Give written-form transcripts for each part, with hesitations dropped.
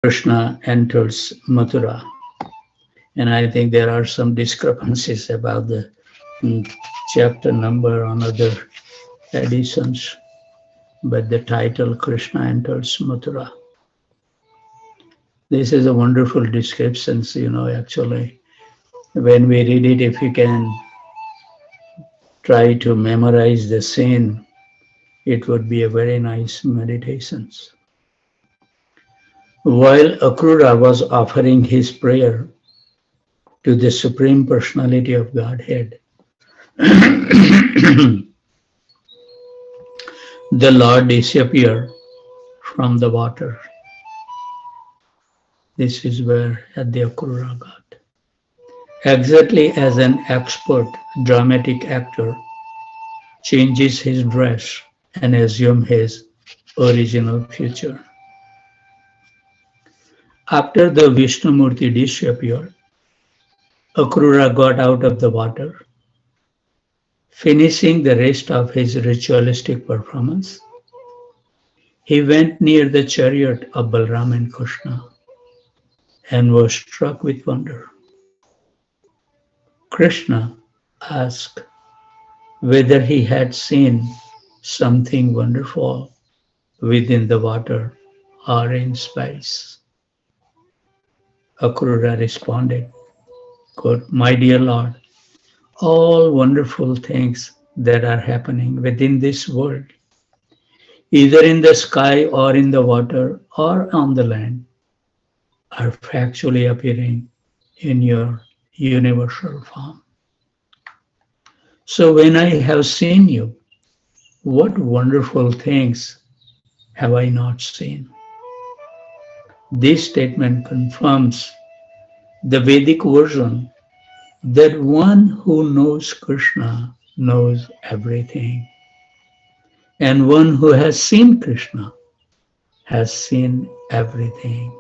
Krishna enters Mathura. And I think there are some discrepancies about the chapter number on other editions, but the title Krishna enters Mathura. This is a wonderful description, actually. When we read it, if you can try to memorize the scene, it would be a very nice meditation. While Akrura was offering his prayer to the Supreme Personality of Godhead, the Lord disappeared from the water. This is where the Akrura got. Exactly as an expert dramatic actor changes his dress and assumes his original future. After the Vishnumurti disappeared, Akrura got out of the water, finishing the rest of his ritualistic performance. He went near the chariot of Balram and Krishna and was struck with wonder. Krishna asked whether he had seen something wonderful within the water or in space. Akrura responded, quote, "My dear Lord, all wonderful things that are happening within this world, either in the sky or in the water or on the land, are factually appearing in your universal form. So when I have seen you, what wonderful things have I not seen?" This statement confirms the Vedic version that one who knows Krishna knows everything, and one who has seen Krishna has seen everything.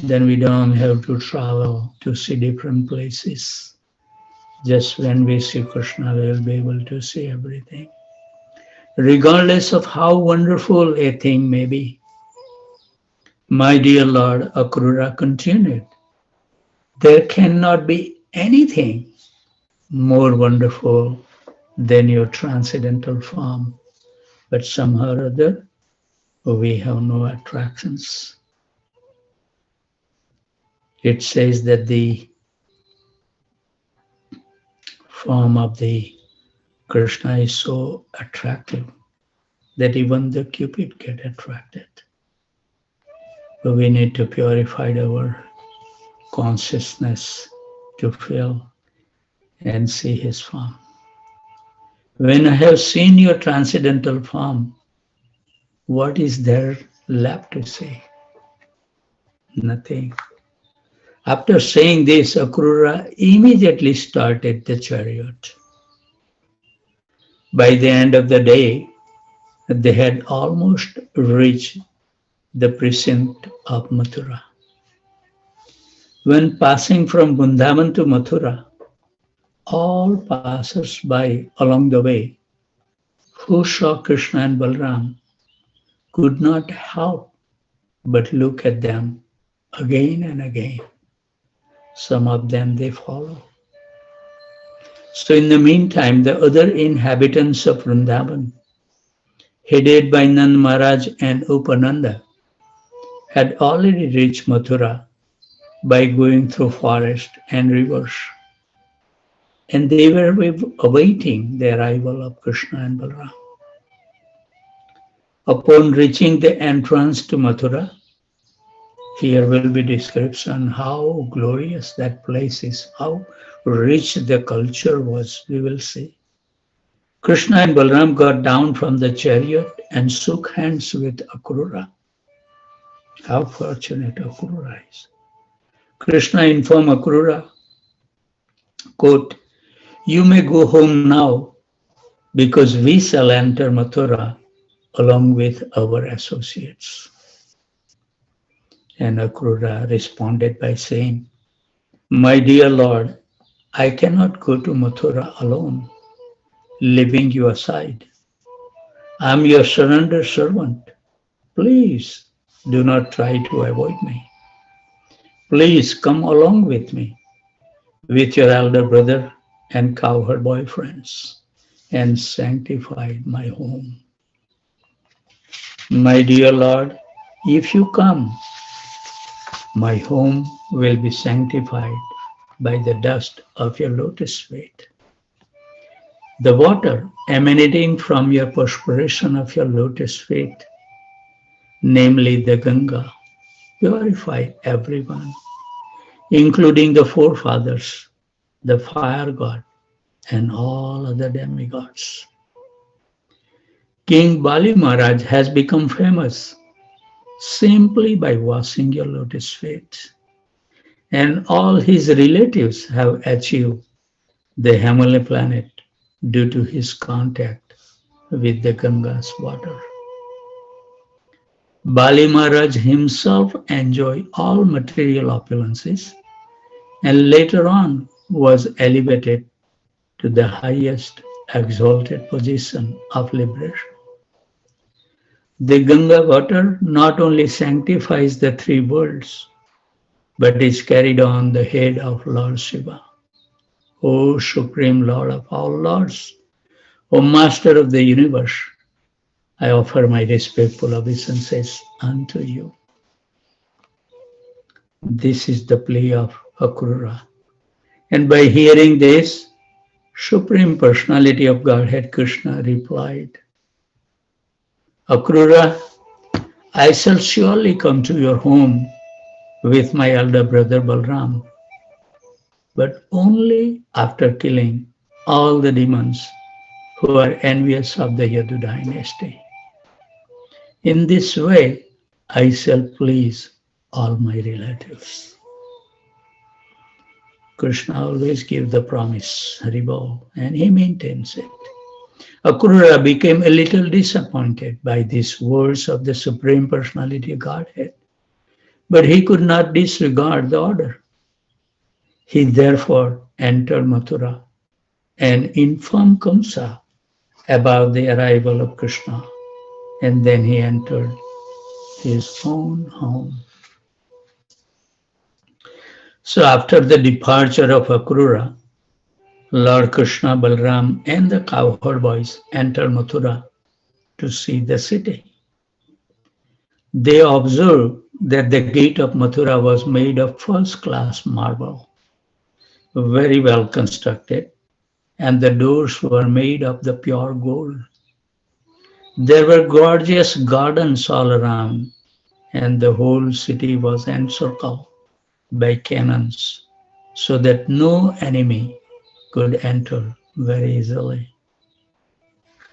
Then we don't have to travel to see different places. Just when we see Krishna, we will be able to see everything, regardless of how wonderful a thing may be. My dear Lord, Akrura continued, there cannot be anything more wonderful than your transcendental form, but somehow or other we have no attractions. It says that the form of the Krishna is so attractive that even the Cupid get attracted. But we need to purify our consciousness to feel and see his form. When I have seen your transcendental form, what is there left to see? Nothing. After saying this, Akrura immediately started the chariot. By the end of the day, they had almost reached the precinct of Mathura. When passing from Vrindavan to Mathura, all passers-by along the way who saw Krishna and Balram could not help but look at them again and again. Some of them they follow. So in the meantime, the other inhabitants of Vrindavan, headed by Nand Maharaj and Upananda, had already reached Mathura by going through forest and rivers. And they were awaiting the arrival of Krishna and Balram. Upon reaching the entrance to Mathura, here will be description how glorious that place is, how rich the culture was, we will see. Krishna and Balram got down from the chariot and shook hands with Akrura. How fortunate Akrura is. Krishna informed Akrura, quote, "You may go home now because we shall enter Mathura along with our associates." And Akrura responded by saying, "My dear Lord, I cannot go to Mathura alone, leaving you aside. I am your surrendered servant. Please Do not try to avoid me. Please come along with me, with your elder brother and cowherd boyfriends, and sanctify my home. My dear Lord, if you come, my home will be sanctified by the dust of your lotus feet. The water emanating from your perspiration of your lotus feet, namely the Ganga, purify everyone, including the forefathers, the fire god, and all other demigods. King Bali Maharaj has become famous simply by washing your lotus feet, and all his relatives have achieved the heavenly planet due to his contact with the Ganga's water. Bali Maharaj himself enjoyed all material opulences and later on was elevated to the highest exalted position of liberation. The Ganga water not only sanctifies the three worlds, but is carried on the head of Lord Shiva. O Supreme Lord of all Lords, O Master of the universe, I offer my respectful obeisances unto you. This is the plea of Akrura. And by hearing this, Supreme Personality of Godhead Krishna replied, Akrura, I shall surely come to your home with my elder brother Balram, but only after killing all the demons who are envious of the Yadu dynasty. In this way, I shall please all my relatives. Krishna always gives the promise, Haribol, and he maintains it. Akrura became a little disappointed by these words of the Supreme Personality of Godhead, but he could not disregard the order. He therefore entered Mathura and informed Kamsa about the arrival of Krishna, and then he entered his own home. So after the departure of Akrura, Lord Krishna, Balram, and the cowherd boys entered Mathura to see the city. They observed that the gate of Mathura was made of first-class marble, very well constructed, and the doors were made of the pure gold. There were gorgeous gardens all around, and the whole city was encircled by cannons, so that no enemy could enter very easily.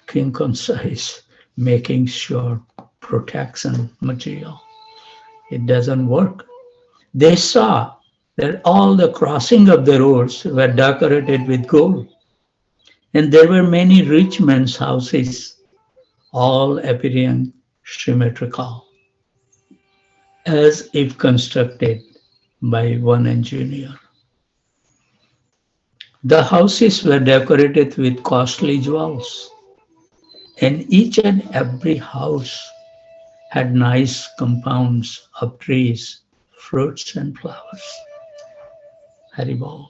King Kamsa is making sure protection material. It doesn't work. They saw that all the crossing of the roads were decorated with gold, and there were many rich men's houses, all appearing symmetrical, as if constructed by one engineer. The houses were decorated with costly jewels, and each and every house had nice compounds of trees, fruits, and flowers. Haribol.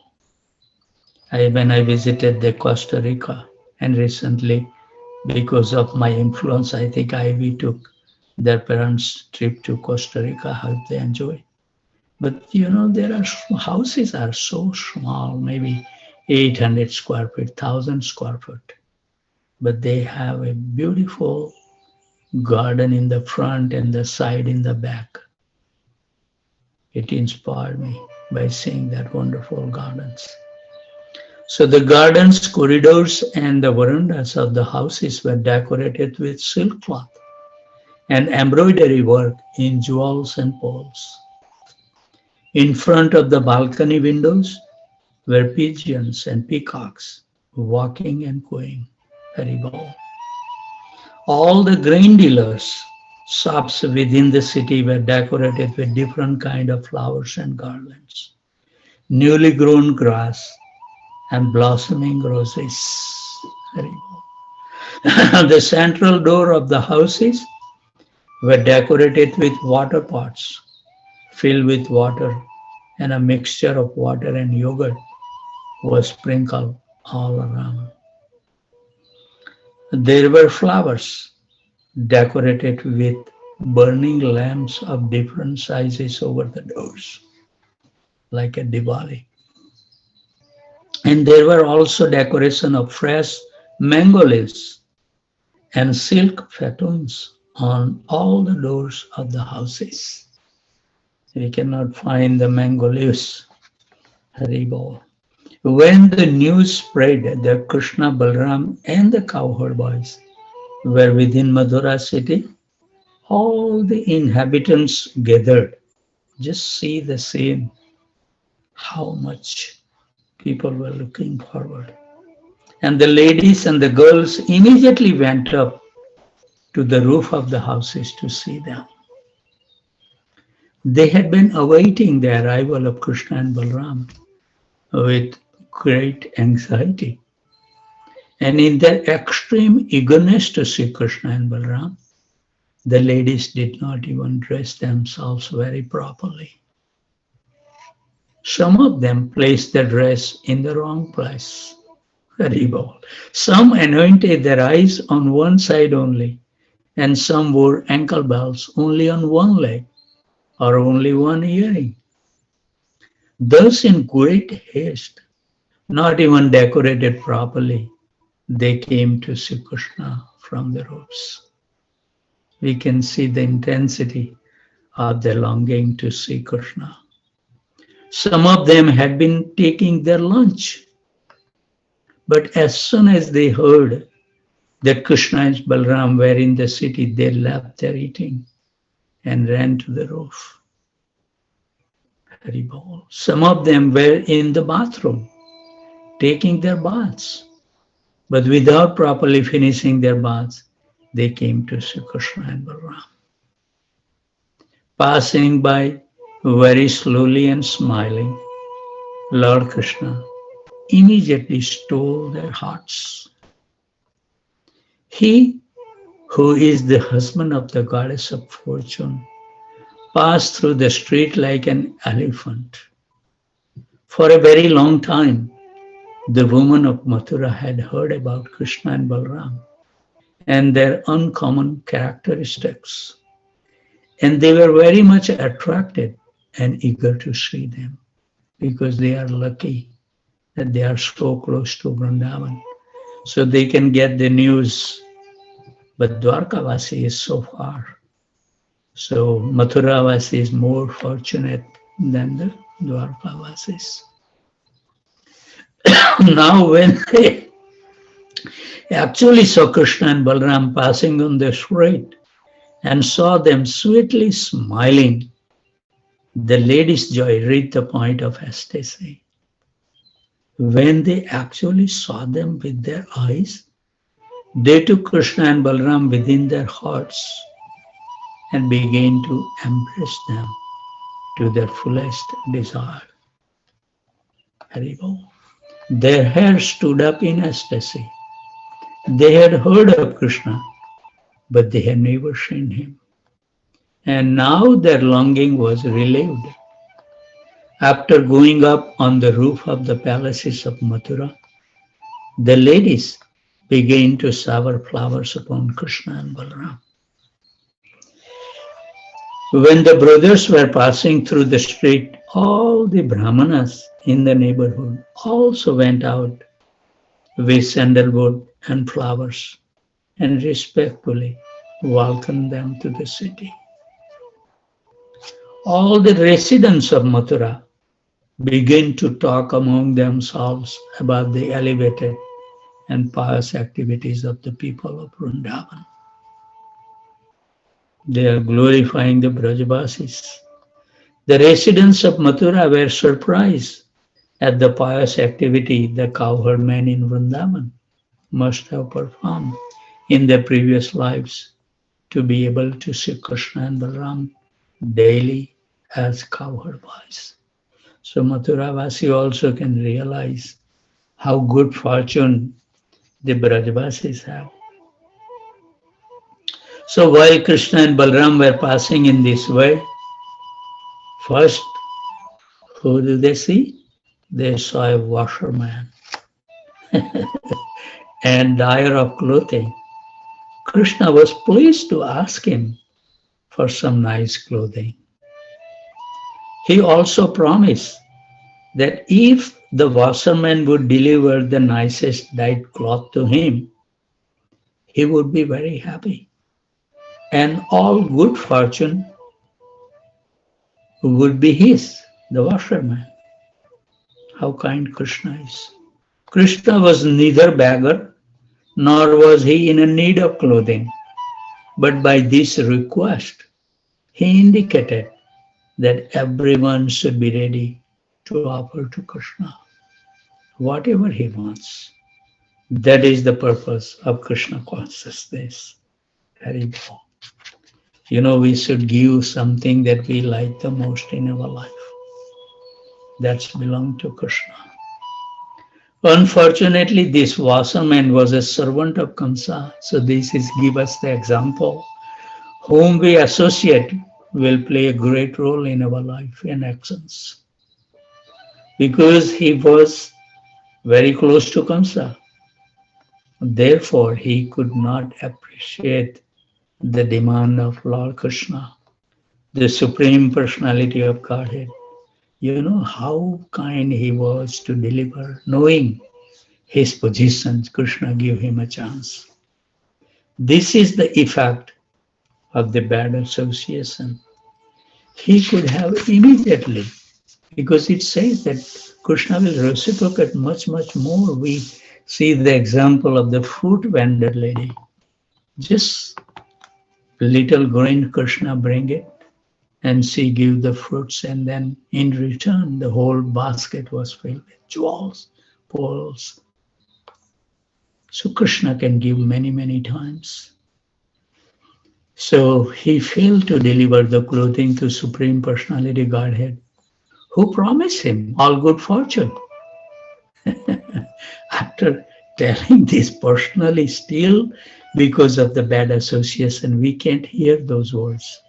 When I visited the Costa Rica, and recently, because of my influence, I think Ivy took their parents' trip to Costa Rica. How they enjoy. But you know, there are houses are so small, maybe 800 square feet, 1,000 square foot. But they have a beautiful garden in the front and the side in the back. It inspired me by seeing that wonderful gardens. So the gardens, corridors, and the verandas of the houses were decorated with silk cloth and embroidery work in jewels and pearls. In front of the balcony windows were pigeons and peacocks walking and cooing. Haribol. All the grain dealers' shops within the city were decorated with different kinds of flowers and garlands, newly grown grass, and blossoming roses. Haribol. The central door of the houses were decorated with water pots filled with water, and a mixture of water and yogurt was sprinkled all around. There were flowers decorated with burning lamps of different sizes over the doors, like a Diwali. And there were also decoration of fresh mango leaves and silk festoons on all the doors of the houses. We cannot find the mango leaves. Haribol. When the news spread that Krishna, Balram, and the cowherd boys were within Madhura city, all the inhabitants gathered. Just see the scene, how much people were looking forward. And the ladies and the girls immediately went up to the roof of the houses to see them. They had been awaiting the arrival of Krishna and Balram with great anxiety. And in their extreme eagerness to see Krishna and Balram, the ladies did not even dress themselves very properly. Some of them placed their dress in the wrong place. Very well. Some anointed their eyes on one side only, and some wore ankle belts only on one leg or only one earring. Thus, in great haste, not even decorated properly, they came to see Krishna from the roofs. We can see the intensity of their longing to see Krishna. Some of them had been taking their lunch, but as soon as they heard that Krishna and Balram were in the city, they left their eating and ran to the roof. Some of them were in the bathroom taking their baths, but without properly finishing their baths, they came to see Krishna and Balram. Passing by very slowly and smiling, Lord Krishna immediately stole their hearts. He, who is the husband of the goddess of fortune, passed through the street like an elephant. For a very long time, the women of Mathura had heard about Krishna and Balram and their uncommon characteristics, and they were very much attracted and eager to see them because they are lucky that they are so close to Vrindavan, so they can get the news. But Dwarkavasi is so far. So Mathuravasi is more fortunate than the Dwarkavasis. Now when they actually saw Krishna and Balram passing on the street and saw them sweetly smiling, the lady's joy reached the point of ecstasy. When they actually saw them with their eyes, they took Krishna and Balram within their hearts and began to embrace them to their fullest desire. Haribol. Their hair stood up in ecstasy. They had heard of Krishna, but they had never seen him. And now their longing was relieved. After going up on the roof of the palaces of Mathura, the ladies began to shower flowers upon Krishna and Balram. When the brothers were passing through the street, all the Brahmanas in the neighborhood also went out with sandalwood and flowers and respectfully welcomed them to the city. All the residents of Mathura began to talk among themselves about the elevated and pious activities of the people of Vrindavan. They are glorifying the Brajavasis. The residents of Mathura were surprised at the pious activity the cowherd men in Vrindavan must have performed in their previous lives to be able to see Krishna and Balram daily as cowherd boys. So Mathuravasi also can realize how good fortune the Brajavasis have. So while Krishna and Balram were passing in this way, first, who do they see? They saw a washerman and dyer of clothing. Krishna was pleased to ask him for some nice clothing. He also promised that if the washerman would deliver the nicest dyed cloth to him, he would be very happy. And all good fortune would be his, the washerman. How kind Krishna is. Krishna was neither beggar nor was he in a need of clothing. But by this request, he indicated that everyone should be ready to offer to Krishna whatever he wants. That is the purpose of Krishna consciousness. Hari Bol. We should give something that we like the most in our life. That's belong to Krishna. Unfortunately, this washerman was a servant of Kamsa. So this is give us the example. Whom we associate will play a great role in our life and actions. Because he was very close to Kamsa. Therefore, he could not appreciate the demand of Lord Krishna, the Supreme Personality of Godhead. How kind he was to deliver, knowing his position, Krishna gave him a chance. This is the effect of the bad association. He could have immediately, because it says that Krishna will reciprocate much, much more. We see the example of the fruit vendor lady. Just little grain Krishna bring it and she give the fruits, and then in return the whole basket was filled with jewels, pearls. So Krishna can give many, many times. So he failed to deliver the clothing to Supreme Personality Godhead, who promised him all good fortune. After telling this personally, still because of the bad association, we can't hear those words.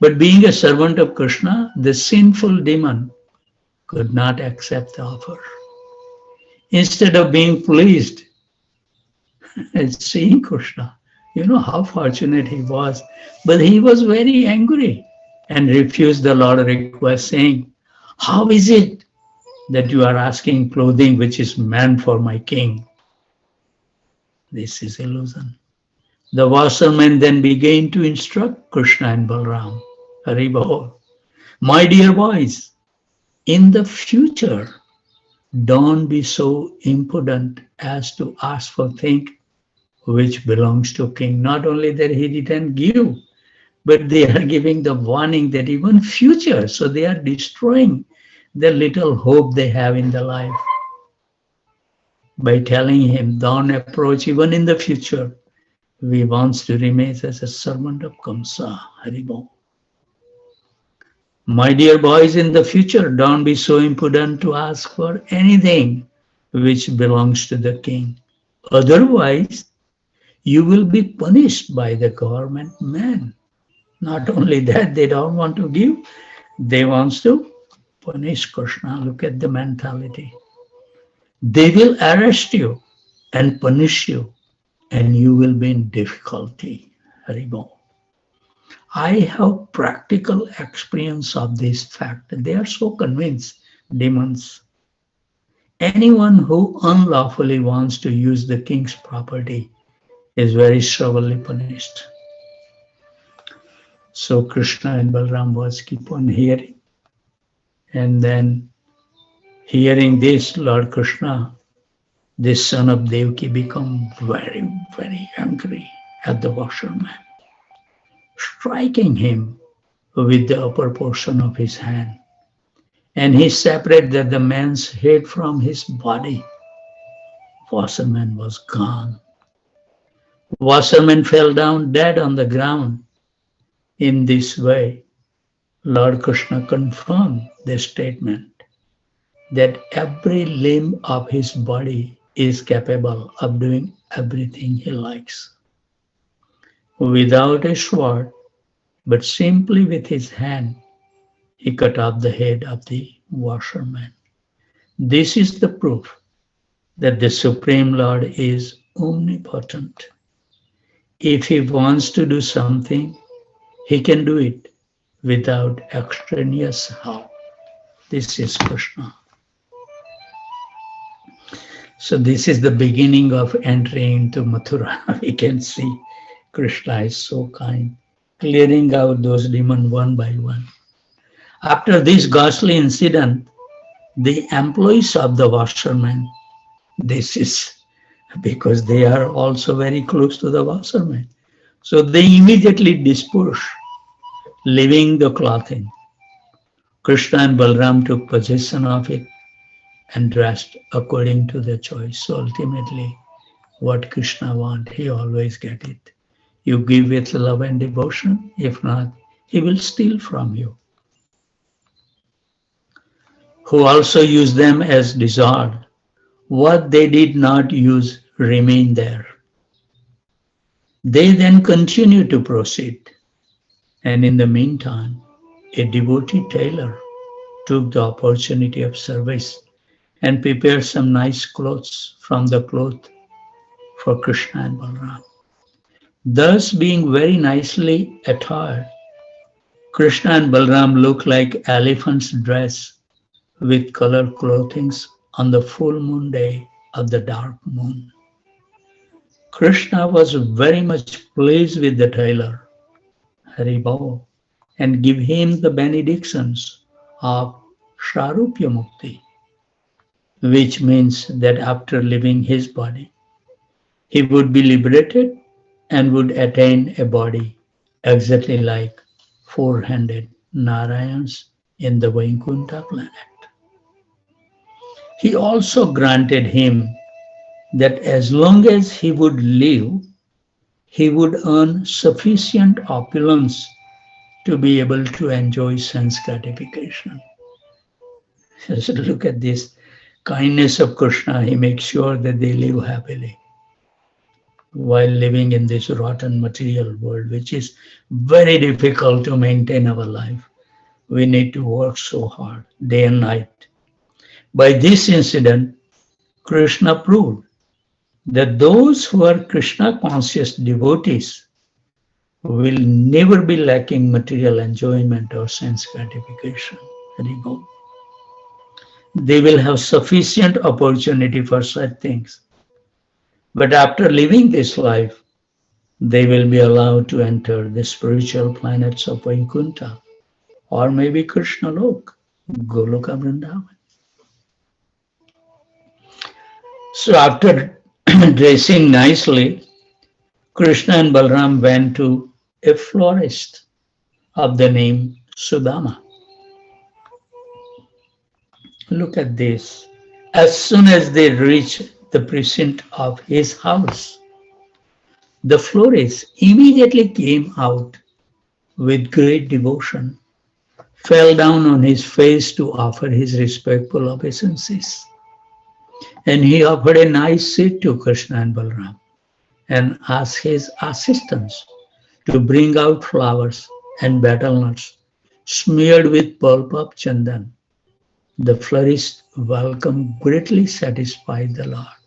But being a servant of Krishna, the sinful demon could not accept the offer. Instead of being pleased and seeing Krishna, how fortunate he was, but he was very angry and refused the Lord's request, saying, "How is it that you are asking clothing which is meant for my king?" This is illusion. The washerman then began to instruct Krishna and Balram. Hari Bol. My dear boys, in the future, don't be so impudent as to ask for things which belongs to king. Not only that he didn't give, but they are giving the warning that even future, so they are destroying the little hope they have in the life by telling him, don't approach even in the future. We want to remain as a servant of Kamsa. Hari Bol. My dear boys, in the future, don't be so impudent to ask for anything which belongs to the king. Otherwise, you will be punished by the government men. Not only that, they don't want to give, they want to punish Krishna. Look at the mentality. They will arrest you and punish you, and you will be in difficulty. Hari Bol. I have practical experience of this fact. They are so convinced, demons. Anyone who unlawfully wants to use the king's property is very severely punished. So Krishna and Balram was keep on hearing. And then hearing this, Lord Krishna, this son of Devaki, become very, very angry at the washerman, striking him with the upper portion of his hand. And he separated the man's head from his body. Washerman was gone. Washerman fell down dead on the ground. In this way, Lord Krishna confirmed the statement that every limb of his body is capable of doing everything he likes. without a sword, but simply with his hand, he cut off the head of the washerman. This is the proof that the Supreme Lord is omnipotent. If he wants to do something, he can do it without extraneous help. This is Krishna. So this is the beginning of entering into Mathura. We can see Krishna is so kind, clearing out those demons one by one. After this ghastly incident, the employees of the washerman, this is because they are also very close to the washerman. So they immediately disperse, leaving the clothing. Krishna and Balram took possession of it and dressed according to their choice. So ultimately, what Krishna wants, he always get it. You give with love and devotion. If not, he will steal from you. Who also use them as desired. What they did not use remain there. They then continue to proceed. And in the meantime, a devotee tailor took the opportunity of service and prepared some nice clothes from the cloth for Krishna and Balram. Thus, being very nicely attired, Krishna and Balram look like elephants dressed with colored clothing on the full moon day of the dark moon. Krishna was very much pleased with the tailor, Haribol, and give him the benedictions of Sharupya Mukti, which means that after leaving his body, he would be liberated and would attain a body exactly like four-handed Narayans in the Vaikuntha planet. He also granted him that as long as he would live, he would earn sufficient opulence to be able to enjoy sense gratification. Just look at this kindness of Krishna. He makes sure that they live happily while living in this rotten material world, which is very difficult to maintain our life. We need to work so hard, day and night. By this incident, Krishna proved that those who are Krishna conscious devotees will never be lacking material enjoyment or sense gratification. They will have sufficient opportunity for such things. But after living this life, they will be allowed to enter the spiritual planets of Vaikuntha, or maybe Krishna Lok, Goloka Vrindavan. So after dressing nicely, Krishna and Balram went to a florist of the name Sudama. Look at this. As soon as they reached the precinct of his house, the florist immediately came out with great devotion, fell down on his face to offer his respectful obeisances. And he offered a nice seat to Krishna and Balram and asked his assistants to bring out flowers and betel nuts smeared with pulp of chandan. The florist welcome greatly satisfied the Lord.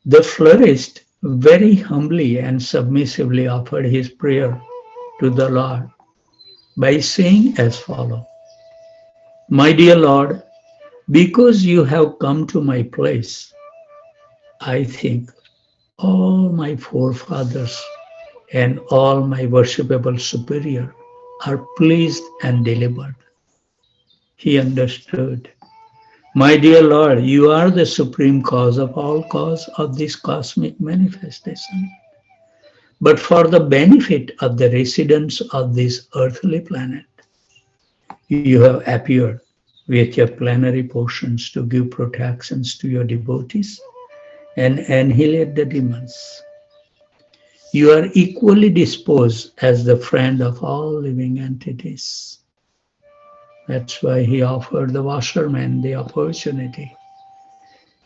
The florist very humbly and submissively offered his prayer to the Lord by saying as follows, My dear Lord, because you have come to my place, I think all my forefathers and all my worshipable superior are pleased and delivered. He understood. My dear Lord, you are the supreme cause of all cause of this cosmic manifestation. But for the benefit of the residents of this earthly planet, you have appeared with your plenary portions to give protections to your devotees and annihilate the demons. You are equally disposed as the friend of all living entities. That's why he offered the washerman the opportunity.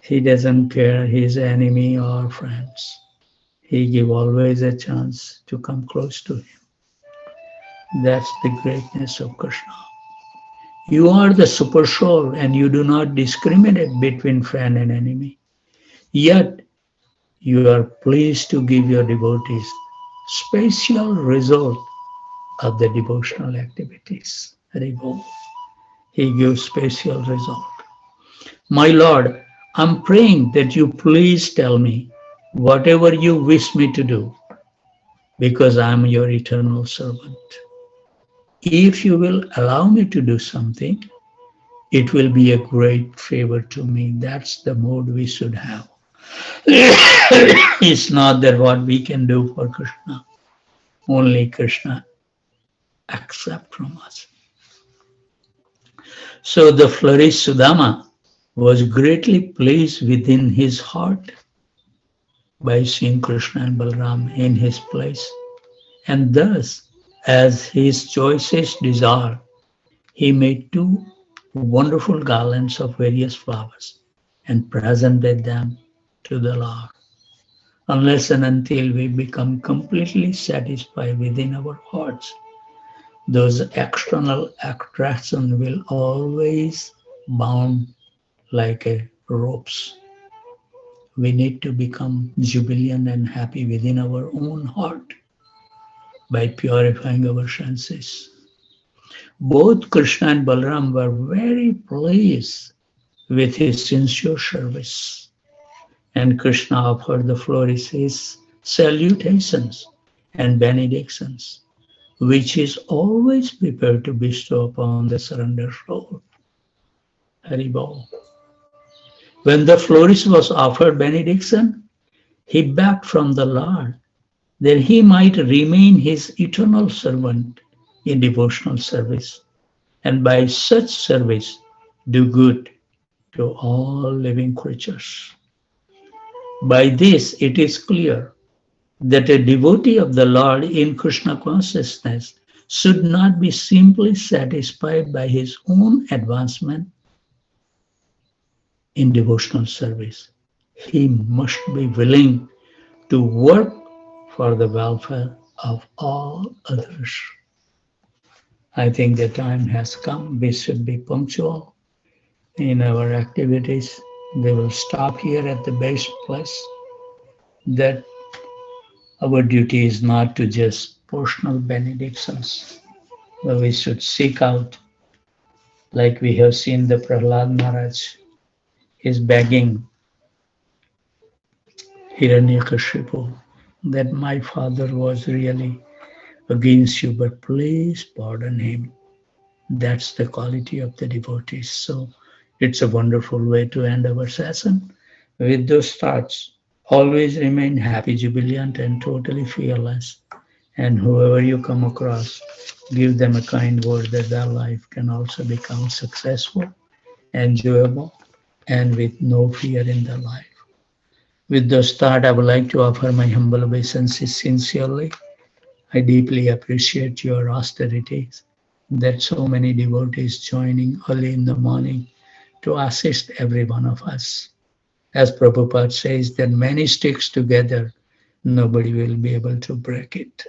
He doesn't care his enemy or friends. He give always a chance to come close to him. That's the greatness of Krishna. You are the super soul and you do not discriminate between friend and enemy. Yet you are pleased to give your devotees special result of the devotional activities. Haribol. He gives special result. My Lord, I'm praying that you please tell me whatever you wish me to do, because I am your eternal servant. If you will allow me to do something, it will be a great favor to me. That's the mode we should have. It's not that what we can do for Krishna, only Krishna accept from us. So the flourished Sudama was greatly pleased within his heart by seeing Krishna and Balram in his place. And thus, as his choicest desire, he made two wonderful garlands of various flowers and presented them to the Lord. Unless and until we become completely satisfied within our hearts, those external attractions will always bound like a ropes. We need to become jubilant and happy within our own heart by purifying our senses. Both Krishna and Balaram were very pleased with his sincere service, and Krishna offered the florist his salutations and benedictions, which is always prepared to bestow upon the surrendered soul. Haribol. When the florist was offered benediction, he begged from the Lord that he might remain his eternal servant in devotional service, and by such service do good to all living creatures. By this, it is clear that a devotee of the Lord in Krishna consciousness should not be simply satisfied by his own advancement in devotional service. He must be willing to work for the welfare of all others. I think the time has come. We should be punctual in our activities. We will stop here at the base place, that our duty is not to just personal benedictions, but we should seek out, like we have seen the Prahlad Maharaj is begging Hiranyakashipu that my father was really against you, but please pardon him. That's the quality of the devotees. So it's a wonderful way to end our session with those thoughts. Always remain happy, jubilant, and totally fearless. And whoever you come across, give them a kind word that their life can also become successful, enjoyable, and with no fear in their life. With those thoughts, I would like to offer my humble obeisances sincerely. I deeply appreciate your austerities, that so many devotees joining early in the morning to assist every one of us. As Prabhupada says, that many sticks together, nobody will be able to break it.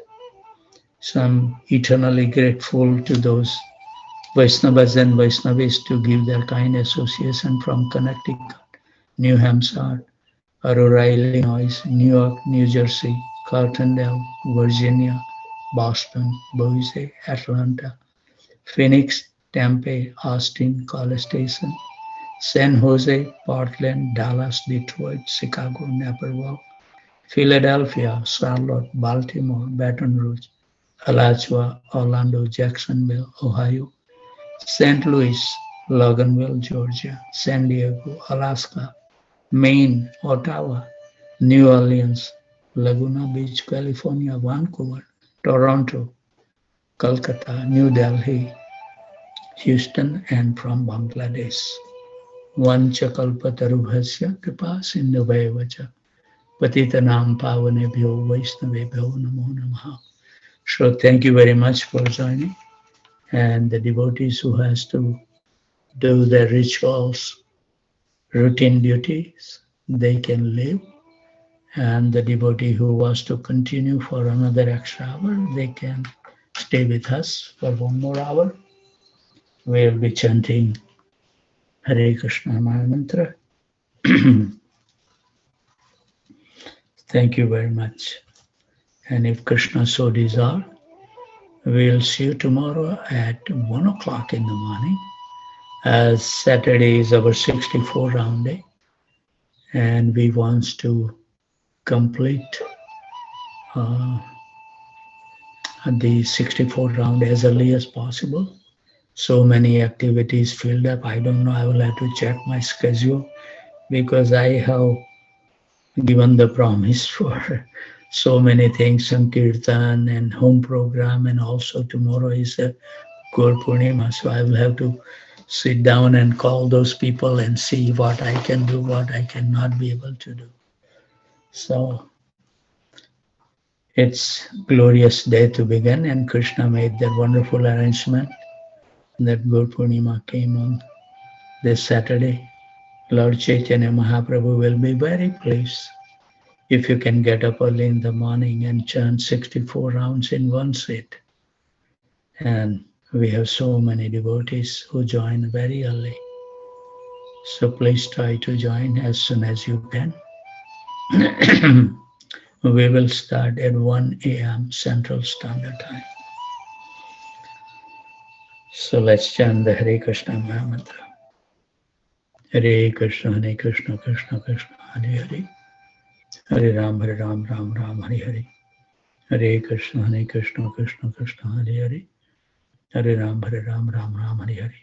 So I'm eternally grateful to those Vaishnavas and Vaishnavis to give their kind association from Connecticut, New Hampshire, Aurora, Illinois, New York, New Jersey, Cartondale, Virginia, Boston, Boise, Atlanta, Phoenix, Tempe, Austin, College Station, San Jose, Portland, Dallas, Detroit, Chicago, Naperville, Philadelphia, Charlotte, Baltimore, Baton Rouge, Alachua, Orlando, Jacksonville, Ohio, St. Louis, Loganville, Georgia, San Diego, Alaska, Maine, Ottawa, New Orleans, Laguna Beach, California, Vancouver, Toronto, Calcutta, New Delhi, Houston, and from Bangladesh. Vanchakalpatarubhasya kripa sindhavaivacha patitanam pavanebhyo vaishnavebhyo namo namaha. So thank you very much for joining. And the devotees who has to do the rituals, routine duties, they can leave. And the devotee who wants to continue for another extra hour, they can stay with us for 1 more hour. We'll be chanting Hare Krishna mantra. Thank you very much. And if Krishna so desire, we'll see you tomorrow at 1 o'clock in the morning, as Saturday is our 64 round day. And we want to complete uh, the 64 round as early as possible. So many activities filled up. I don't know. I will have to check my schedule because I have given the promise for so many things, Sankirtan and home program, and also tomorrow is a Gaur Purnima. So I will have to sit down and call those people and see what I can do, what I cannot be able to do. So it's glorious day to begin, and Krishna made that wonderful arrangement that Gaur Purnima came on this Saturday. Lord Chaitanya Mahaprabhu will be very pleased if you can get up early in the morning and chant 64 rounds in one sit. And we have so many devotees who join very early. So please try to join as soon as you can. We will start at 1 a.m. Central Standard Time. So let's chant the Hare Krishna Mantra. Hare Krishna, Krishna Krishna, Hare Hare. Hare Ram, Ram Ram, Hare Hare. Hare Krishna, Krishna Krishna, Hare Hare. Hare Ram, Ram Ram, Hare Hare.